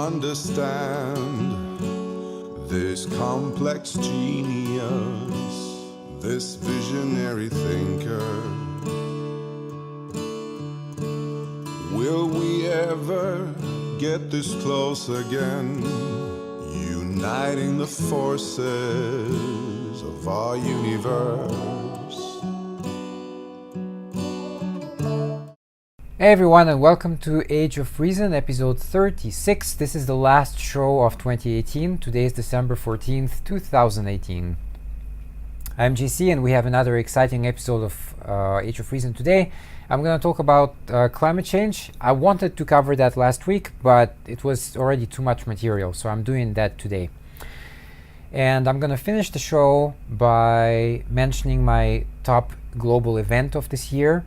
understand this complex genius, this visionary thinker. Will we ever get this close again, uniting the forces of our universe? Hey everyone, and welcome to Age of Reason, episode 36. This is the last show of 2018. Today is December 14th, 2018. I'm GC, and we have another exciting episode of Age of Reason today. I'm going to talk about climate change. I wanted to cover that last week, but it was already too much material, so I'm doing that today. And I'm going to finish the show by mentioning my top global event of this year,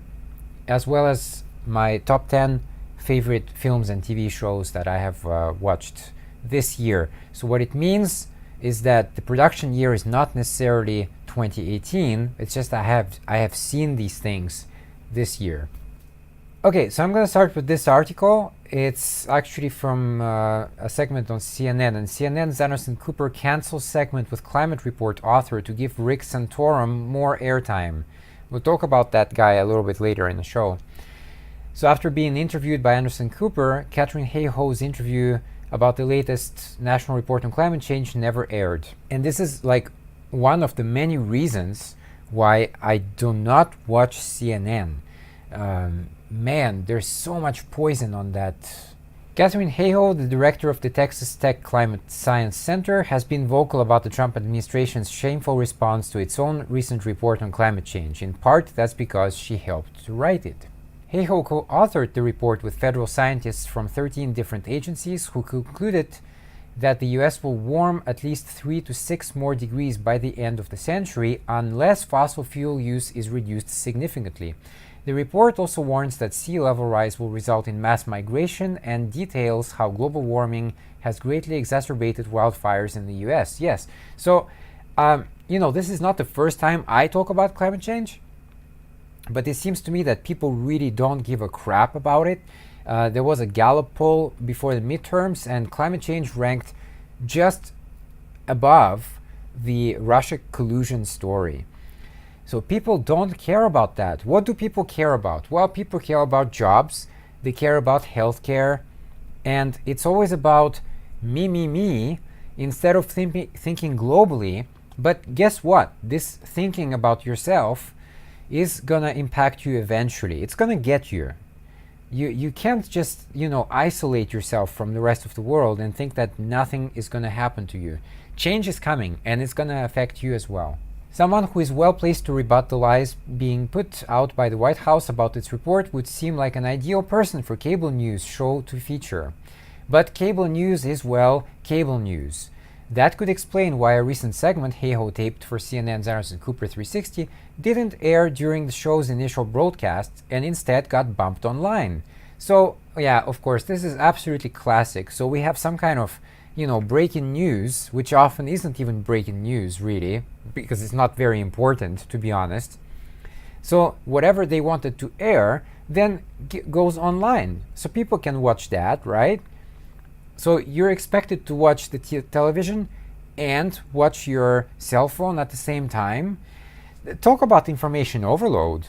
as well as my top 10 favorite films and TV shows that I have watched this year. So what it means is that the production year is not necessarily 2018, it's just I have seen these things this year. Okay, so I'm going to start with this article. It's actually from a segment on CNN, and CNN's Anderson Cooper cancels segment with climate report author to give Rick Santorum more airtime. We'll talk about that guy a little bit later in the show. So after being interviewed by Anderson Cooper, Katharine Hayhoe's interview about the latest national report on climate change never aired. And this is like one of the many reasons why I do not watch CNN. Man, there's so much poison on that. Katharine Hayhoe, the director of the Texas Tech Climate Science Center, has been vocal about the Trump administration's shameful response to its own recent report on climate change. In part, that's because she helped to write it. Hayhoe co-authored the report with federal scientists from 13 different agencies who concluded that the US will warm at least 3 to 6 more degrees by the end of the century unless fossil fuel use is reduced significantly. The report also warns that sea level rise will result in mass migration and details how global warming has greatly exacerbated wildfires in the US. Yes, so, this is not the first time I talk about climate change. But it seems to me that people really don't give a crap about it. There was a Gallup poll before the midterms, and climate change ranked just above the Russia collusion story. So people don't care about that. What do people care about? Well, people care about jobs, they care about healthcare, and it's always about me, instead of thinking globally. But guess what? This thinking about yourself is gonna impact you eventually. It's gonna get you. You can't just, isolate yourself from the rest of the world and think that nothing is gonna happen to you. Change is coming, and it's gonna affect you as well. Someone who is well placed to rebut the lies being put out by the White House about its report would seem like an ideal person for cable news show to feature. But cable news is, well, cable news. That could explain why a recent segment Hayhoe taped for CNN's Anderson Cooper 360 didn't air during the show's initial broadcast and instead got bumped online. So, yeah, of course, this is absolutely classic. So we have some kind of, breaking news, which often isn't even breaking news, really, because it's not very important, to be honest. So whatever they wanted to air then goes online. So people can watch that, right? So you're expected to watch the television and watch your cell phone at the same time. Talk about information overload.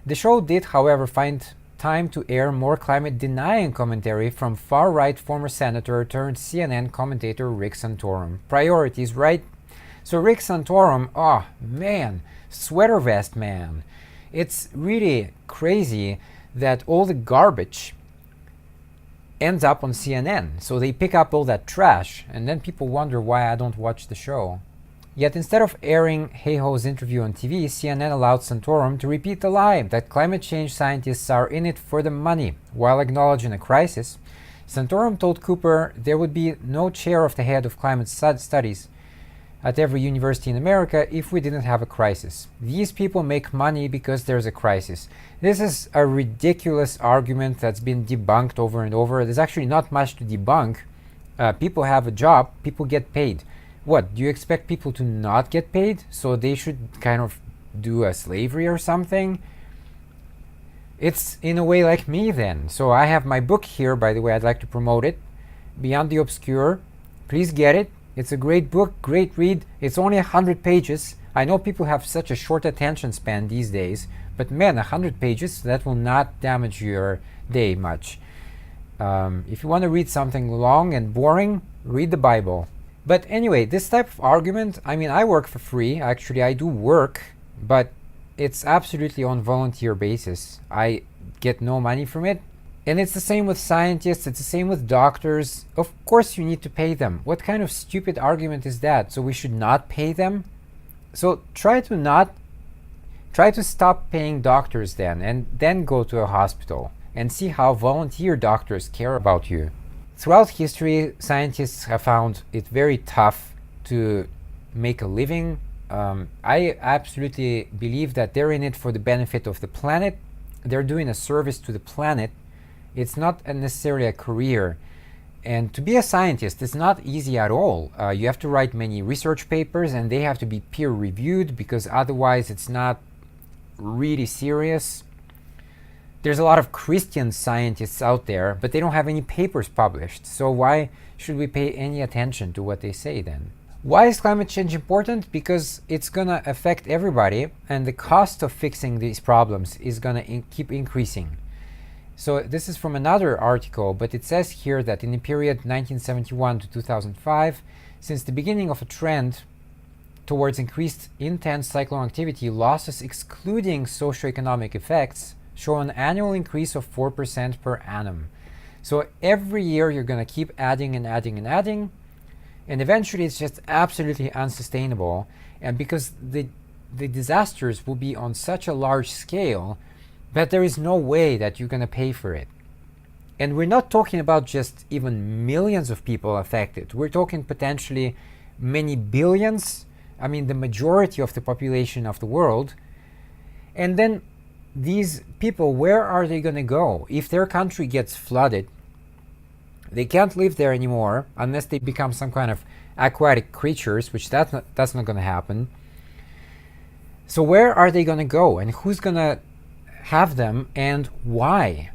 The show did, however, find time to air more climate-denying commentary from far-right former senator turned CNN commentator Rick Santorum. Priorities, right? So Rick Santorum, oh man, sweater vest man. It's really crazy that all the garbage ends up on CNN. So they pick up all that trash, and then people wonder why I don't watch the show. Yet instead of airing Hayhoe's interview on TV, CNN allowed Santorum to repeat the lie that climate change scientists are in it for the money. While acknowledging a crisis, Santorum told Cooper there would be no chair of the head of climate studies at every university in America if we didn't have a crisis. These people make money because there's a crisis. This is a ridiculous argument that's been debunked over and over. There's actually not much to debunk. People have a job, people get paid. What, do you expect people to not get paid? So they should kind of do a slavery or something? It's in a way like me then. So I have my book here, by the way, I'd like to promote it. Beyond the Obscure. Please get it. It's a great book, great read. It's only 100 pages. I know people have such a short attention span these days, but man, 100 pages, that will not damage your day much. If you want to read something long and boring, read the Bible. But anyway, this type of argument, I mean, I work for free. Actually, I do work, but it's absolutely on volunteer basis. I get no money from it. And it's the same with scientists, it's the same with doctors. Of course you need to pay them. What kind of stupid argument is that? So we should not pay them? So try to stop paying doctors then, and then go to a hospital and see how volunteer doctors care about you. Throughout history, scientists have found it very tough to make a living. I absolutely believe that they're in it for the benefit of the planet. They're doing a service to the planet. It's not necessarily a career. And to be a scientist is not easy at all. You have to write many research papers and they have to be peer reviewed because otherwise it's not really serious. There's a lot of Christian scientists out there, but they don't have any papers published. So why should we pay any attention to what they say then? Why is climate change important? Because it's going to affect everybody and the cost of fixing these problems is going to keep increasing. So this is from another article, but it says here that in the period 1971 to 2005, since the beginning of a trend towards increased intense cyclone activity, losses excluding socioeconomic effects show an annual increase of 4% per annum. So every year you're going to keep adding and adding and adding, and eventually it's just absolutely unsustainable. And because the disasters will be on such a large scale that there is no way that you're going to pay for it. And we're not talking about just even millions of people affected. We're talking potentially many billions. I mean, the majority of the population of the world. And then these people, where are they going to go? If their country gets flooded, they can't live there anymore unless they become some kind of aquatic creatures, which that's not going to happen. So where are they going to go, and who's going to have them, and why?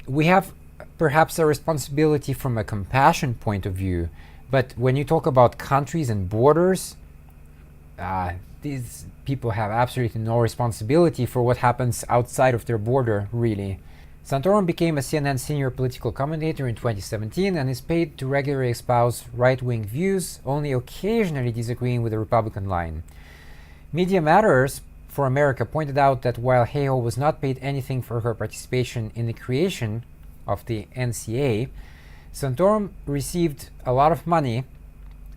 We have perhaps a responsibility from a compassion point of view, but when you talk about countries and borders, these people have absolutely no responsibility for what happens outside of their border, really. Santorum became a CNN senior political commentator in 2017 and is paid to regularly espouse right-wing views, only occasionally disagreeing with the Republican line. Media Matters for America pointed out that while Hayhoe was not paid anything for her participation in the creation of the NCA, Santorum received a lot of money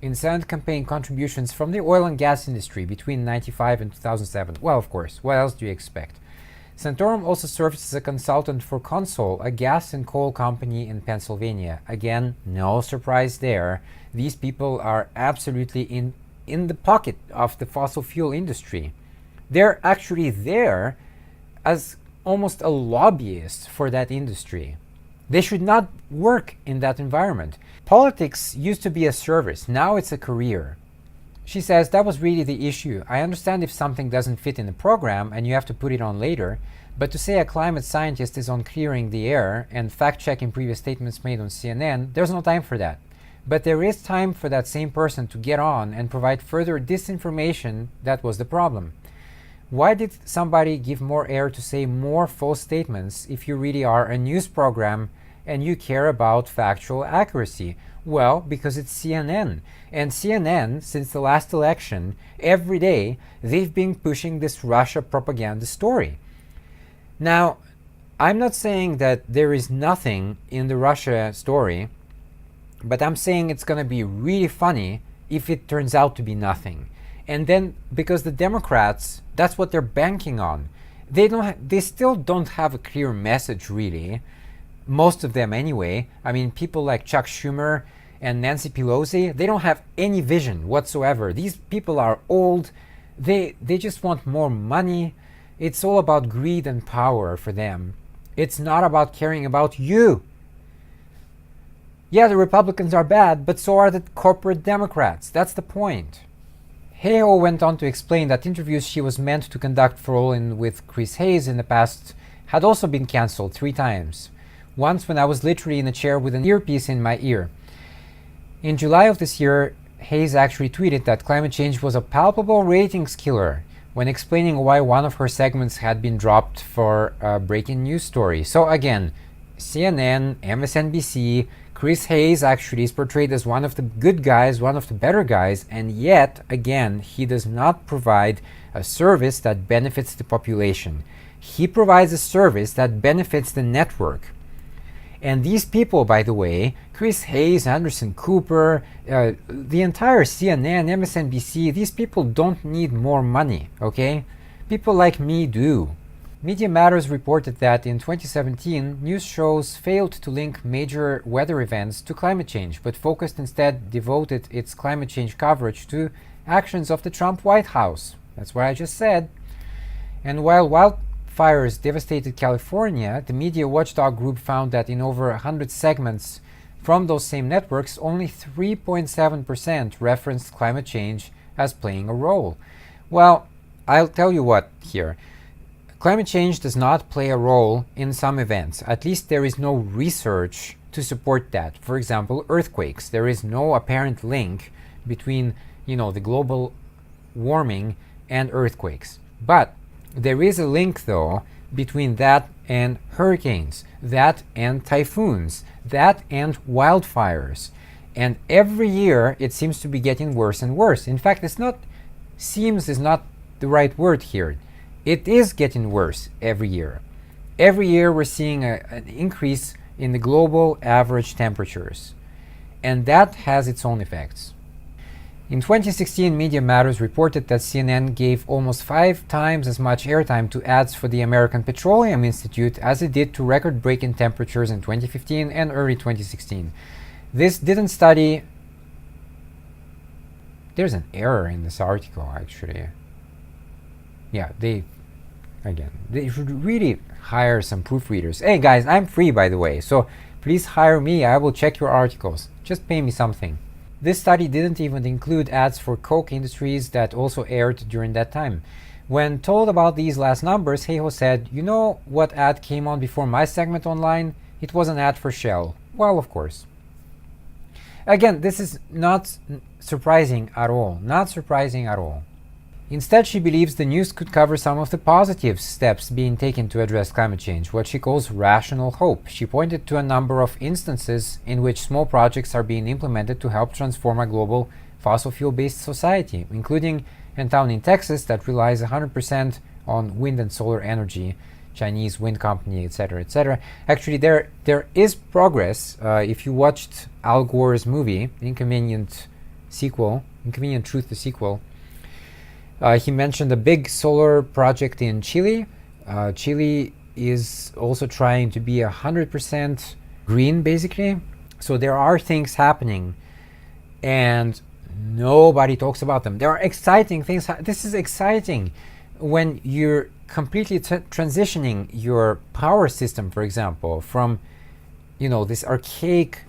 in Senate campaign contributions from the oil and gas industry between 1995 and 2007. Well, of course, what else do you expect? Santorum also served as a consultant for Consol, a gas and coal company in Pennsylvania. Again, no surprise there. These people are absolutely in the pocket of the fossil fuel industry. They're actually there as almost a lobbyist for that industry. They should not work in that environment. Politics used to be a service, now it's a career. She says that was really the issue. I understand if something doesn't fit in the program and you have to put it on later, but to say a climate scientist is on clearing the air and fact-checking previous statements made on CNN, there's no time for that. But there is time for that same person to get on and provide further disinformation. That was the problem. Why did somebody give more air to say more false statements if you really are a news program and you care about factual accuracy? Well, because it's CNN. And CNN, since the last election, every day, they've been pushing this Russia propaganda story. Now, I'm not saying that there is nothing in the Russia story, but I'm saying it's going to be really funny if it turns out to be nothing. And then, because the Democrats, that's what they're banking on. They still don't have a clear message, really. Most of them, anyway. I mean, people like Chuck Schumer and Nancy Pelosi, they don't have any vision whatsoever. These people are old. They just want more money. It's all about greed and power for them. It's not about caring about you. Yeah, the Republicans are bad, but so are the corporate Democrats. That's the point. Hayhoe went on to explain that interviews she was meant to conduct for All-In with Chris Hayes in the past had also been cancelled 3 times. Once when I was literally in a chair with an earpiece in my ear. In July of this year, Hayes actually tweeted that climate change was a palpable ratings killer when explaining why one of her segments had been dropped for a breaking news story. So again, CNN, MSNBC, Chris Hayes actually is portrayed as one of the good guys, one of the better guys, and yet, again, he does not provide a service that benefits the population. He provides a service that benefits the network. And these people, by the way, Chris Hayes, Anderson Cooper, the entire CNN, MSNBC, these people don't need more money, okay? People like me do. Media Matters reported that in 2017, news shows failed to link major weather events to climate change, but devoted its climate change coverage to actions of the Trump White House. That's what I just said. And while wildfires devastated California, the media watchdog group found that in over 100 segments from those same networks, only 3.7% referenced climate change as playing a role. Well, I'll tell you what here. Climate change does not play a role in some events. At least there is no research to support that. For example, earthquakes. There is no apparent link between, the global warming and earthquakes. But there is a link, though, between that and hurricanes, that and typhoons, that and wildfires. And every year it seems to be getting worse and worse. In fact, seems is not the right word here. It is getting worse every year. Every year we're seeing an increase in the global average temperatures. And that has its own effects. In 2016, Media Matters reported that CNN gave almost 5 times as much airtime to ads for the American Petroleum Institute as it did to record-breaking temperatures in 2015 and early 2016. This didn't study... There's an error in this article, actually. Yeah, they should really hire some proofreaders. Hey guys, I'm free, by the way, so please hire me. I will check your articles. Just pay me something. This study didn't even include ads for Coke Industries that also aired during that time. When told about these last numbers, Hayhoe said, "You know what ad came on before my segment online? It was an ad for Shell." Well, of course. Again, this is not surprising at all. Not surprising at all. Instead, she believes the news could cover some of the positive steps being taken to address climate change, what she calls rational hope. She pointed to a number of instances in which small projects are being implemented to help transform a global fossil fuel-based society, including a town in Texas that relies 100% on wind and solar energy, Chinese wind company, etc., etc. Actually, there is progress. If you watched Al Gore's movie, Inconvenient Truth, the sequel, he mentioned a big solar project in Chile. Chile is also trying to be 100% green, basically. So there are things happening, and nobody talks about them. There are exciting things. This is exciting when you're completely transitioning your power system, for example, from this archaic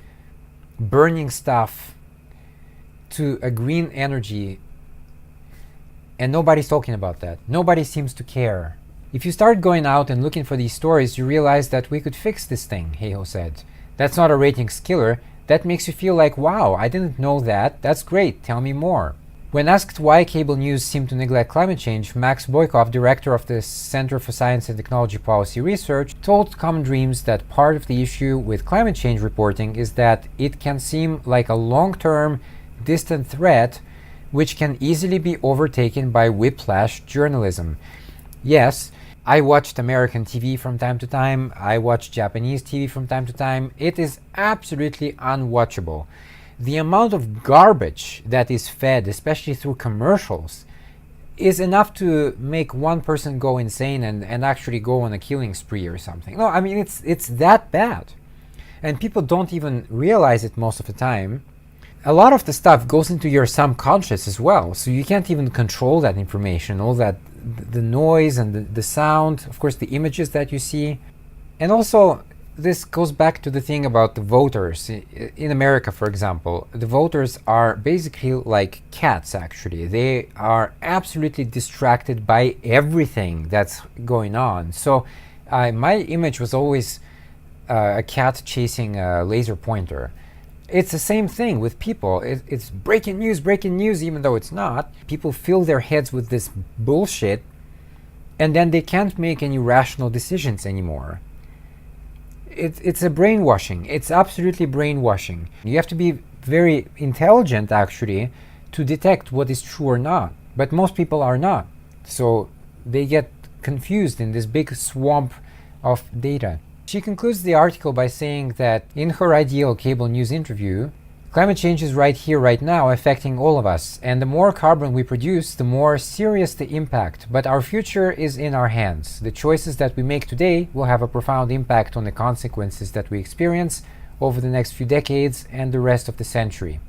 burning stuff to a green energy. And nobody's talking about that. Nobody seems to care. If you start going out and looking for these stories, you realize that we could fix this thing, Hayhoe said. That's not a ratings killer. That makes you feel like, wow, I didn't know that. That's great. Tell me more. When asked why cable news seemed to neglect climate change, Max Boykoff, director of the Center for Science and Technology Policy Research, told Common Dreams that part of the issue with climate change reporting is that it can seem like a long-term, distant threat which can easily be overtaken by whiplash journalism. Yes, I watched American TV from time to time. I watch Japanese TV from time to time. It is absolutely unwatchable. The amount of garbage that is fed, especially through commercials, is enough to make one person go insane and actually go on a killing spree or something. No, I mean, it's that bad. And people don't even realize it most of the time. A lot of the stuff goes into your subconscious as well, so you can't even control that information, all that, the noise and the sound, of course the images that you see. And also, this goes back to the thing about the voters. In America, for example, the voters are basically like cats, actually. They are absolutely distracted by everything that's going on. So my image was always a cat chasing a laser pointer. It's the same thing with people. It's breaking news, even though it's not. People fill their heads with this bullshit, and then they can't make any rational decisions anymore. It's a brainwashing. It's absolutely brainwashing. You have to be very intelligent, actually, to detect what is true or not. But most people are not. So they get confused in this big swamp of data. She concludes the article by saying that in her ideal cable news interview, climate change is right here, right now, affecting all of us. And the more carbon we produce, the more serious the impact. But our future is in our hands. The choices that we make today will have a profound impact on the consequences that we experience over the next few decades and the rest of the century.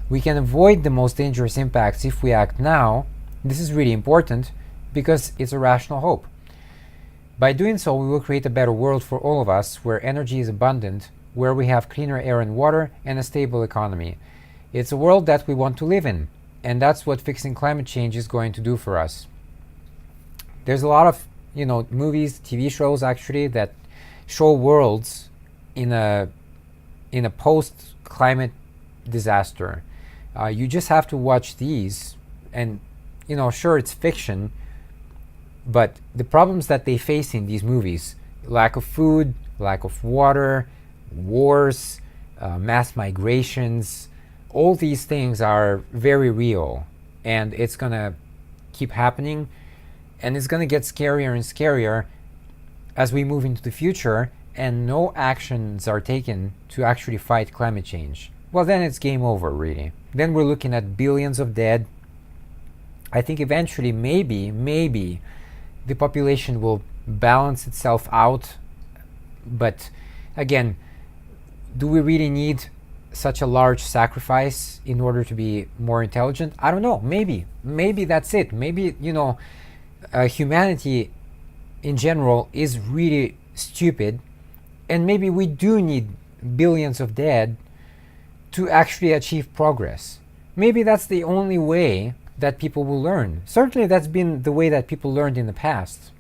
We can avoid the most dangerous impacts if we act now. This is really important because it's a rational hope. By doing so, we will create a better world for all of us, where energy is abundant, where we have cleaner air and water, and a stable economy. It's a world that we want to live in, and that's what fixing climate change is going to do for us. There's a lot of, movies, TV shows actually, that show worlds in a post-climate disaster. You just have to watch these, and sure, it's fiction, but the problems that they face in these movies, lack of food, lack of water, wars, mass migrations, all these things are very real, and it's gonna keep happening, and it's gonna get scarier and scarier as we move into the future and no actions are taken to actually fight climate change. Well, then it's game over, really. Then we're looking at billions of dead. I think eventually, maybe the population will balance itself out. But again, do we really need such a large sacrifice in order to be more intelligent? I don't know. Maybe that's it. Maybe, humanity in general is really stupid, and maybe we do need billions of dead to actually achieve progress. Maybe that's the only way that people will learn. Certainly that's been the way that people learned in the past.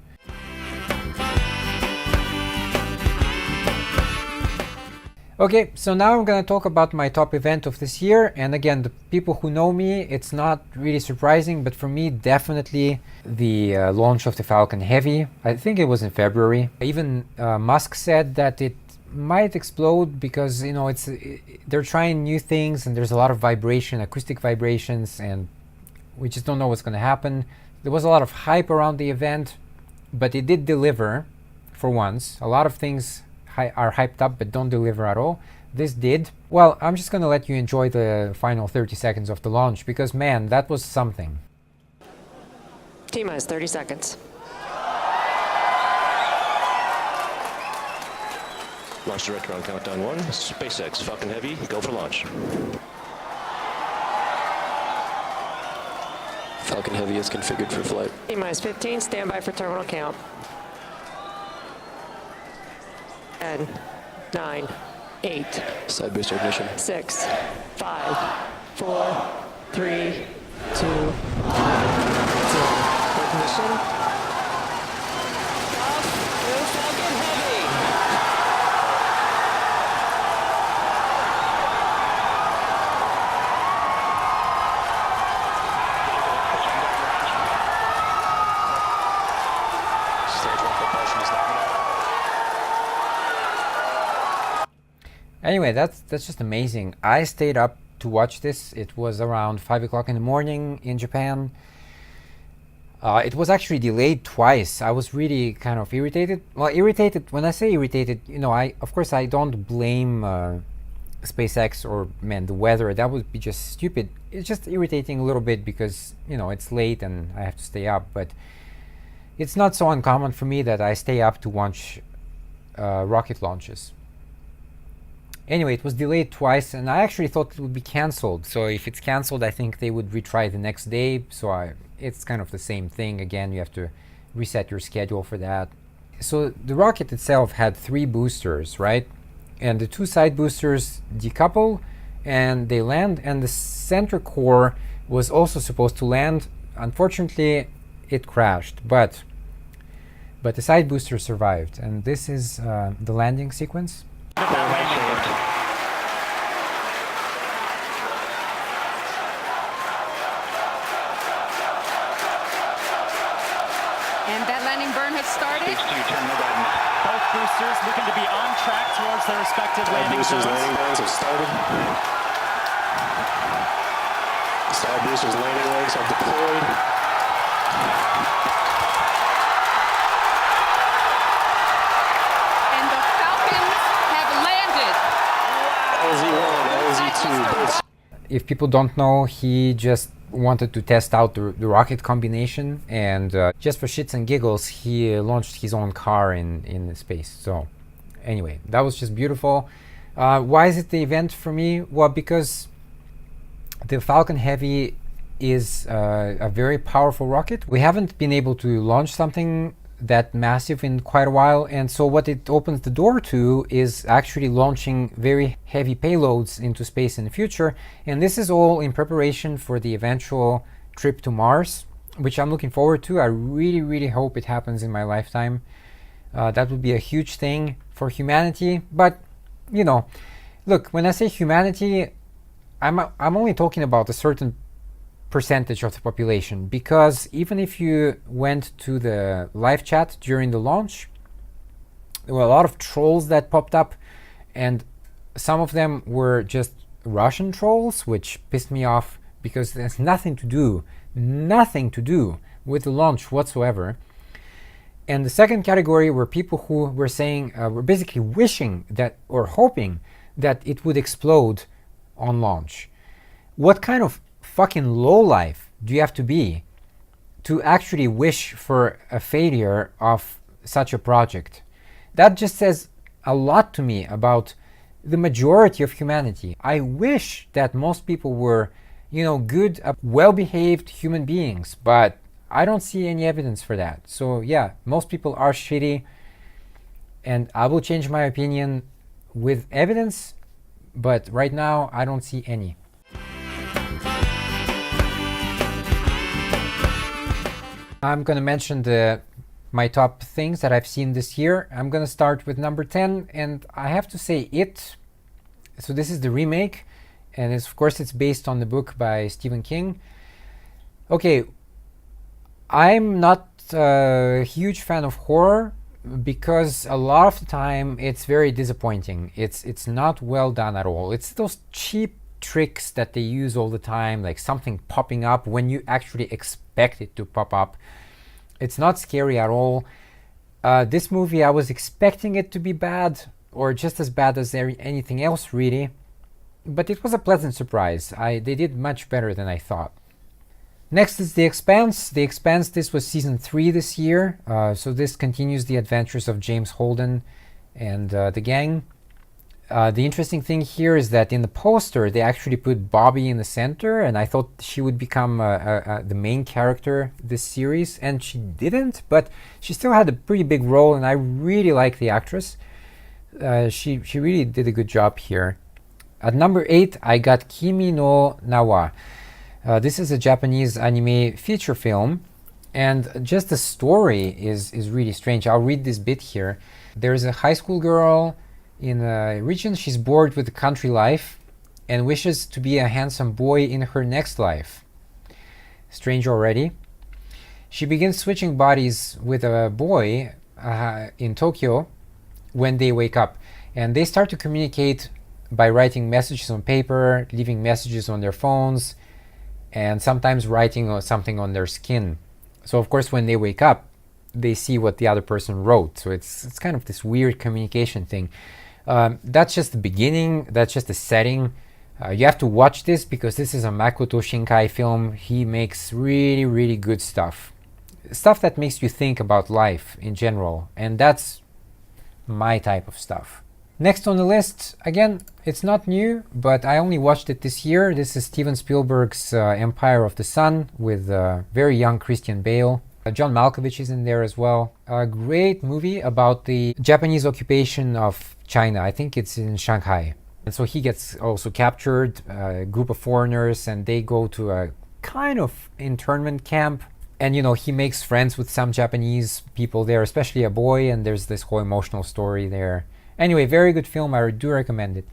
Okay, so now I'm going to talk about my top event of this year. And again, the people who know me, it's not really surprising, but for me, definitely the launch of the Falcon Heavy. I think it was in February. Even Musk said that it might explode because, they're trying new things and there's a lot of vibration, acoustic vibrations, and we just don't know what's going to happen. There was a lot of hype around the event, but it did deliver for once. A lot of things are hyped up but don't deliver at all. This did. Well, I'm just going to let you enjoy the final 30 seconds of the launch because, man, that was something. T-minus 30 seconds. Launch director on countdown 1. SpaceX Falcon Heavy, go for launch. Falcon Heavy is configured for flight. T-minus 15, stand by for terminal count. 10, 9, 8, Side booster ignition. 6, 5, 4, 3, 2, 1, 0. Ignition. Off. Go Falcon Heavy. Anyway, that's just amazing. I stayed up to watch this. It was around 5 o'clock in the morning in Japan. It was actually delayed twice. I was really kind of irritated. Well, irritated, when I say irritated, of course I don't blame SpaceX or, the weather. That would be just stupid. It's just irritating a little bit because, it's late and I have to stay up. But it's not so uncommon for me that I stay up to watch rocket launches. Anyway, it was delayed twice, and I actually thought it would be cancelled. So if it's cancelled, I think they would retry the next day. So it's kind of the same thing. Again, you have to reset your schedule for that. So the rocket itself had 3 boosters, right? And the 2 side boosters decouple and they land, and the center core was also supposed to land. Unfortunately, it crashed, but the side booster survived, and this is the landing sequence. And that landing burn has started. Both boosters looking to be on track towards their respective landing Boosters zones. landing legs have started. Side boosters landing legs have deployed. And the Falcons have landed. LZ1, LZ2. both If people don't know, he just wanted to test out the rocket combination, and just for shits and giggles, he launched his own car in space. So anyway, that was just beautiful. Why is it the event for me? Well, because the Falcon Heavy is a very powerful rocket. We haven't been able to launch something that massive in quite a while, and so what it opens the door to is actually launching very heavy payloads into space in the future, and this is all in preparation for the eventual trip to Mars, which I'm looking forward to. I really hope it happens in my lifetime. That would be a huge thing for humanity. But you know, look, when I say humanity, I'm only talking about a certain percentage of the population, because even if you went to the live chat during the launch, there were a lot of trolls that popped up, and some of them were just Russian trolls, which pissed me off because there's nothing to do with the launch whatsoever. And the second category were people who were saying, were basically wishing that, or hoping that it would explode on launch. What kind of fucking lowlife do you have to be to actually wish for a failure of such a project? That just says a lot to me about the majority of humanity. I wish that most people were, you know, good, well-behaved human beings, but I don't see any evidence for that. So yeah, most people are shitty, and I will change my opinion with evidence, but right now I don't see any. I'm going to mention my top things that I've seen this year. I'm going to start with number 10, and I have to say It. So this is the remake, and of course it's based on the book by Stephen King. Okay, I'm not a huge fan of horror because a lot of the time it's very disappointing. It's not well done at all. It's those cheap tricks that they use all the time, like something popping up when you actually expect it to pop up. It's not scary at all. This movie, I was expecting it to be bad, or just as bad as anything else really, but it was a pleasant surprise. They did much better than I thought. Next is The Expanse. The Expanse, this was season 3 this year, so this continues the adventures of James Holden and the gang. The interesting thing here is that in the poster they actually put Bobby in the center, and I thought she would become the main character this series, and she didn't, but she still had a pretty big role, and I really like the actress. She really did a good job here. At number 8 I got Kimi no Nawa. This is a Japanese anime feature film, and just the story is really strange. I'll read this bit here. There's a high school girl in a region. She's bored with the country life and wishes to be a handsome boy in her next life. Strange already. She begins switching bodies with a boy in Tokyo when they wake up, and they start to communicate by writing messages on paper, leaving messages on their phones, and sometimes writing something on their skin. So of course when they wake up they see what the other person wrote, so it's kind of this weird communication thing. That's just the beginning, that's just the setting. You have to watch this because this is a Makoto Shinkai film. He makes really good stuff that makes you think about life in general, and that's my type of stuff. Next on the list, again, it's not new, but I only watched it this year. This is Steven Spielberg's Empire of the Sun with very young Christian Bale. John Malkovich is in there as well. A great movie about the Japanese occupation of China. I think it's in Shanghai. And so he gets also captured, a group of foreigners, and they go to a kind of internment camp. And, you know, he makes friends with some Japanese people there, especially a boy, and there's this whole emotional story there. Anyway, very good film. I do recommend it.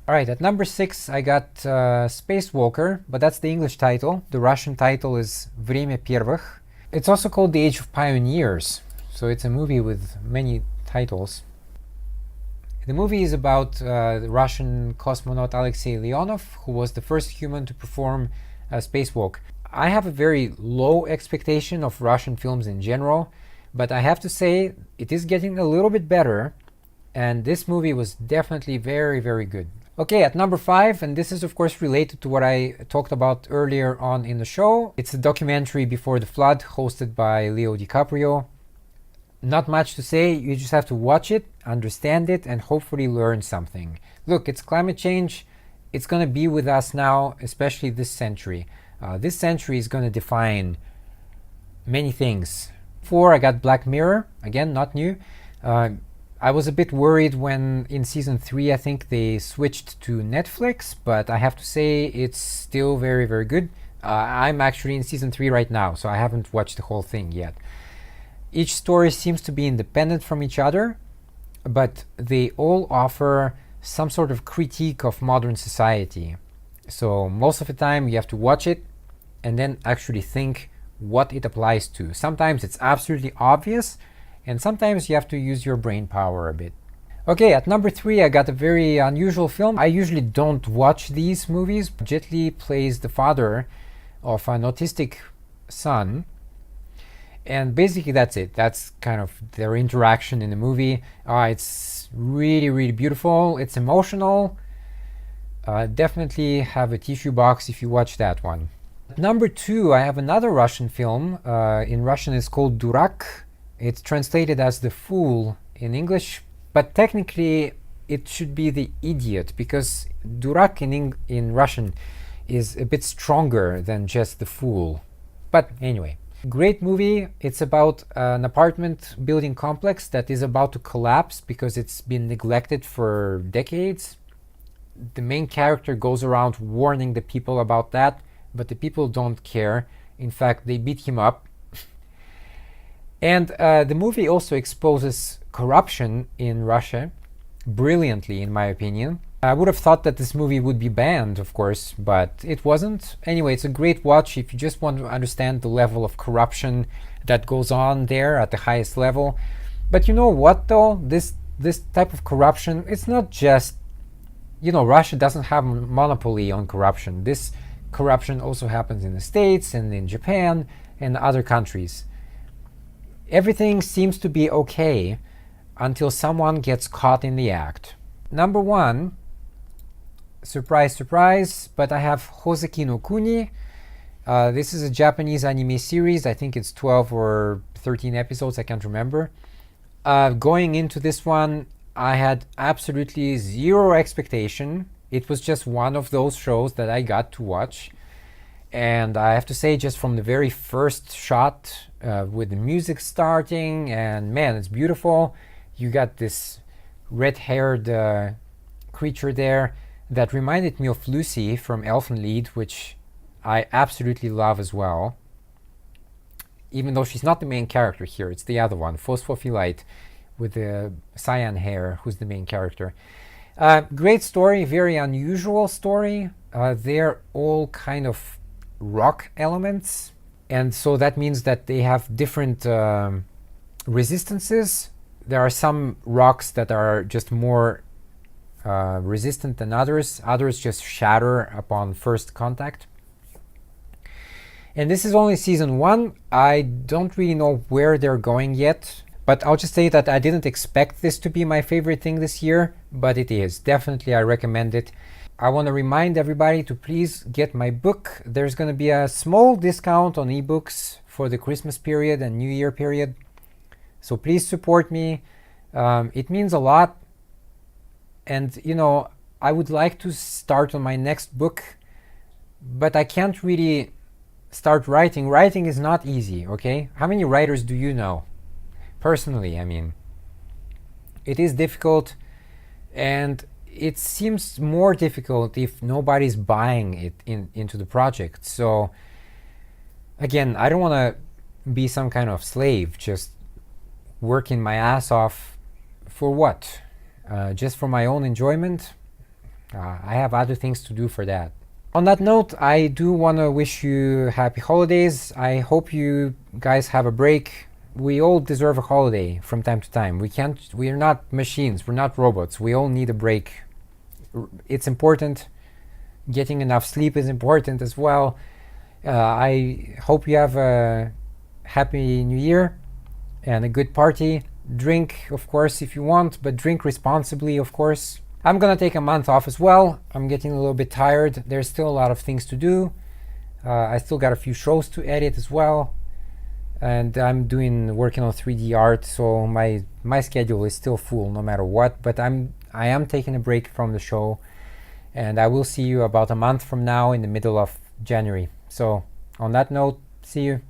All right, at number 6, I got Spacewalker, but that's the English title. The Russian title is Время первых. It's also called The Age of Pioneers, so it's a movie with many titles. The movie is about the Russian cosmonaut Alexei Leonov, who was the first human to perform a spacewalk. I have a very low expectation of Russian films in general, but I have to say it is getting a little bit better, and this movie was definitely very, very good. Okay, at number 5, and this is of course related to what I talked about earlier on in the show. It's a documentary Before the Flood, hosted by Leo DiCaprio. Not much to say, you just have to watch it, understand it, and hopefully learn something. Look, it's climate change. It's going to be with us now, especially this century. This century is going to define many things. 4, I got Black Mirror, again, not new. I was a bit worried when in season 3 I think they switched to Netflix, but I have to say it's still very, very good. I'm actually in season 3 right now, so I haven't watched the whole thing yet. Each story seems to be independent from each other, but they all offer some sort of critique of modern society. So most of the time you have to watch it and then actually think what it applies to. Sometimes it's absolutely obvious, and sometimes you have to use your brain power a bit. Okay, at number 3 I got a very unusual film. I usually don't watch these movies. Jet Li plays the father of an autistic son, and basically that's it. That's kind of their interaction in the movie. It's really, really beautiful. It's emotional. Definitely have a tissue box if you watch that one. At number 2 I have another Russian film. In Russian it's called Durak. It's translated as the fool in English, but technically it should be the idiot, because durak in Russian is a bit stronger than just the fool. But anyway, great movie. It's about an apartment building complex that is about to collapse because it's been neglected for decades. The main character goes around warning the people about that, but the people don't care. In fact, they beat him up. And the movie also exposes corruption in Russia brilliantly, in my opinion. I would have thought that this movie would be banned, of course, but it wasn't. Anyway, it's a great watch if you just want to understand the level of corruption that goes on there at the highest level. But you know what, though? This type of corruption, it's not just, you know, Russia doesn't have a monopoly on corruption. This corruption also happens in the States and in Japan and other countries. Everything seems to be okay until someone gets caught in the act. Number 1, surprise, surprise, but I have Hoseki no Kuni. This is a Japanese anime series. I think it's 12 or 13 episodes, I can't remember. Going into this one, I had absolutely zero expectation. It was just one of those shows that I got to watch. And I have to say, just from the very first shot, with the music starting, and man, it's beautiful. You got this red-haired creature there that reminded me of Lucy from Elfenlied, which I absolutely love as well. Even though she's not the main character here, it's the other one, Phosphophilite, with the cyan hair, who's the main character. Great story, very unusual story. They're all kind of rock elements, and so that means that they have different resistances. There are some rocks that are just more resistant than others. Others just shatter upon first contact. And this is only season 1. I don't really know where they're going yet, but I'll just say that I didn't expect this to be my favorite thing this year, but it is. Definitely I recommend it. I want to remind everybody to please get my book. There's going to be a small discount on ebooks for the Christmas period and New Year period. So please support me. It means a lot. And, you know, I would like to start on my next book, but I can't really start writing. Writing is not easy, okay? How many writers do you know? Personally, I mean. It is difficult, and it seems more difficult if nobody's buying it into the project. So again, I don't want to be some kind of slave, just working my ass off for what? Just for my own enjoyment? I have other things to do for that. On that note, I do want to wish you happy holidays. I hope you guys have a break. We all deserve a holiday from time to time. We're not machines, we're not robots. We all need a break. It's important. Getting enough sleep is important as well. I hope you have a happy new year and a good party. Drink, of course, if you want, but drink responsibly, of course. I'm gonna take a month off as well. I'm getting a little bit tired. There's still a lot of things to do. I still got a few shows to edit as well. And I'm working on 3D art, so my schedule is still full no matter what. But I am taking a break from the show, and I will see you about a month from now in the middle of January. So on that note, see you.